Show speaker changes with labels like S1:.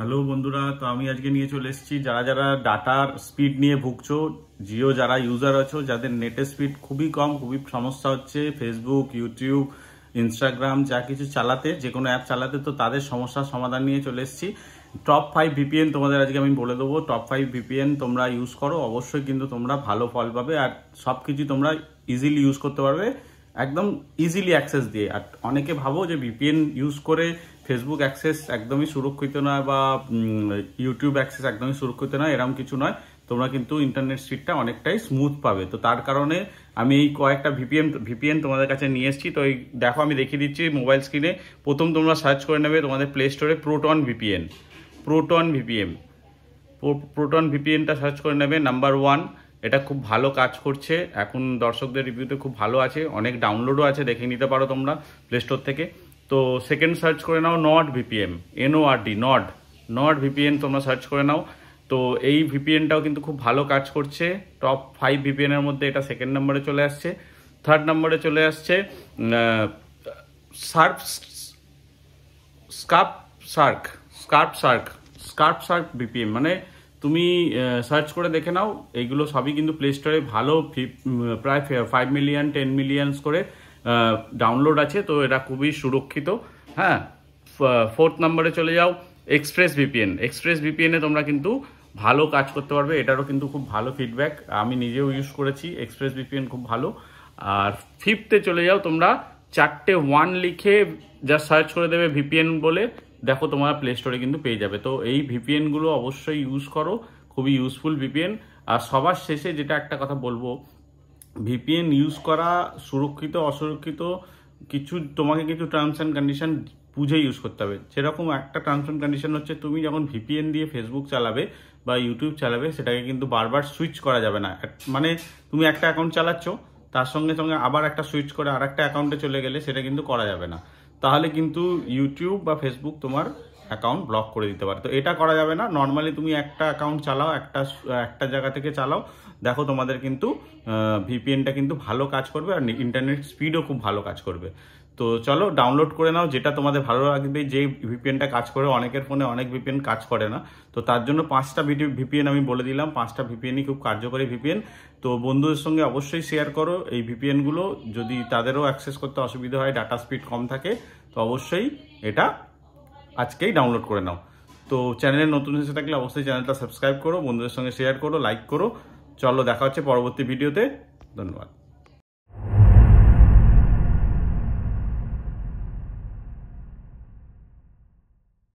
S1: Hello বন্ধুরা, তো আমি আজকে নিয়ে চলে এসেছি যারা যারা ডাটার স্পিড নিয়ে ভুগছো, জিও যারা ইউজার আছো, যাদের নেটের স্পিড খুবই কম, খুবই সমস্যা হচ্ছে ফেসবুক, ইউটিউব, ইনস্টাগ্রাম যা কিছু চালাতে, যে কোনো অ্যাপ চালাতে, তো তাদের সমস্যার সমাধান নিয়ে চলে এসেছি। টপ 5 ভিপিএন তোমাদের আজকে আমি বলে দেবো। টপ 5 ভিপিএন তোমরা ইউজ করো, অবশ্যই কিন্তু তোমরা ভালো ফল পাবে আর সব কিছু তোমরা ইজিলি ইউজ করতে পারবে, একদম ইজিলি অ্যাক্সেস দিয়ে। আর অনেকে ভাবো যে ভিপিএন ইউজ করে ফেসবুক অ্যাক্সেস একদমই সুরক্ষিত নয় বা ইউটিউব অ্যাক্সেস একদমই সুরক্ষিত নয়, এরকম কিছু নয়। তোমরা কিন্তু ইন্টারনেট স্পিডটা অনেকটাই স্মুথ পাবে। তো তার কারণে আমি এই কয়েকটা ভিপিএন তোমাদের কাছে নিয়ে এসেছি। তো এই দেখো, আমি দেখিয়ে দিচ্ছি মোবাইল স্ক্রিনে। প্রথম তোমরা সার্চ করে নেবে তোমাদের প্লে স্টোরে প্রোটন ভিপিএন। প্রোটন ভিপিএনটা সার্চ করে নেবে। নাম্বার 1, এটা খুব ভালো কাজ করছে, এখন দর্শকদের রিভিউতে খুব ভালো আছে, অনেক ডাউনলোডও আছে, দেখে নিতে পারো তোমরা প্লে স্টোর থেকে। তো সেকেন্ড সার্চ করে নাও Nord VPN, NORD, Nord VPN তোমরা সার্চ করে নাও। তো এই ভিপিএনটাও কিন্তু খুব ভালো কাজ করছে। টপ 5 ভিপিএনের মধ্যে এটা সেকেন্ড নম্বরে চলে আসছে। থার্ড নম্বরে চলে আসছে স্কার্প সার্ক ভিপিএন। মানে তুমি সার্চ করে দেখে নাও, এইগুলো সবই কিন্তু প্লে স্টোরে ভালো, প্রায় 5 মিলিয়ন 10 মিলিয়নস করে ডাউনলোড আছে। তো এটা খুবই সুরক্ষিত। হ্যাঁ, ফোর্থ নম্বরে চলে যাও এক্সপ্রেস ভিপিএনে তোমরা কিন্তু ভালো কাজ করতে পারবে, এটারও কিন্তু খুব ভালো ফিডব্যাক, আমি নিজেও ইউজ করেছি। এক্সপ্রেস ভিপিএন খুব ভালো। আর ফিফথে চলে যাও তোমরা, 4টে 1 লিখে যা সার্চ করে দেবে ভিপিএন বলে, দেখো তোমার প্লে স্টোরে কিন্তু পেয়ে যাবে। তো এই ভিপিএনগুলো অবশ্যই ইউজ করো, খুবই ইউজফুল ভিপিএন। আর সবার শেষে যেটা একটা কথা বলবো, ভিপিএন ইউজ করা সুরক্ষিত অসুরক্ষিত তোমাকে কিছু টার্মস অ্যান্ড কন্ডিশন বুঝে ইউজ করতে হবে। যেরকম একটা টার্মস অ্যান্ড কন্ডিশন হচ্ছে, তুমি যখন ভিপিএন দিয়ে ফেসবুক চালাবে বা ইউটিউব চালাবে, সেটাকে কিন্তু বারবার সুইচ করা যাবে না। মানে তুমি একটা অ্যাকাউন্ট চালাচ্ছ, তার সঙ্গে সঙ্গে আবার একটা সুইচ করে আর একটা অ্যাকাউন্টে চলে গেলে সেটা কিন্তু করা যাবে না, তাহলে কিন্তু ইউটিউব বা ফেসবুক তোমার অ্যাকাউন্ট ব্লক করে দিতে পারে। তো এটা করা যাবে না। নর্মালি তুমি একটা অ্যাকাউন্ট চালাও, একটা জায়গা থেকে চালাও, দেখো তোমাদের কিন্তু ভিপিএনটা কিন্তু ভালো কাজ করবে আর ইন্টারনেট স্পিডও খুব ভালো কাজ করবে। তো চলো ডাউনলোড করে নাও, যেটা তোমাদের ভালো লাগবে। যে ভিপিএনটা কাজ করে, অনেকের ফোনে অনেক ভিপিএন কাজ করে না, তো তার জন্য 5টা ভিপিএন আমি বলে দিলাম। 5টা ভিপিএনই খুব কার্যকরী ভিপিএন। তো বন্ধুদের সঙ্গে অবশ্যই শেয়ার করো এই ভিপিএনগুলো, যদি তাদেরও অ্যাক্সেস করতে অসুবিধা হয়, ডাটা স্পিড কম থাকে, তো অবশ্যই এটা আজকেই ডাউনলোড করে নাও। তো চ্যানেলে নতুন এসে থাকলে অবশ্যই চ্যানেলটা সাবস্ক্রাইব করো, বন্ধুদের সঙ্গে শেয়ার করো, লাইক করো। চলো দেখা হচ্ছে পরবর্তী ভিডিওতে। ধন্যবাদ।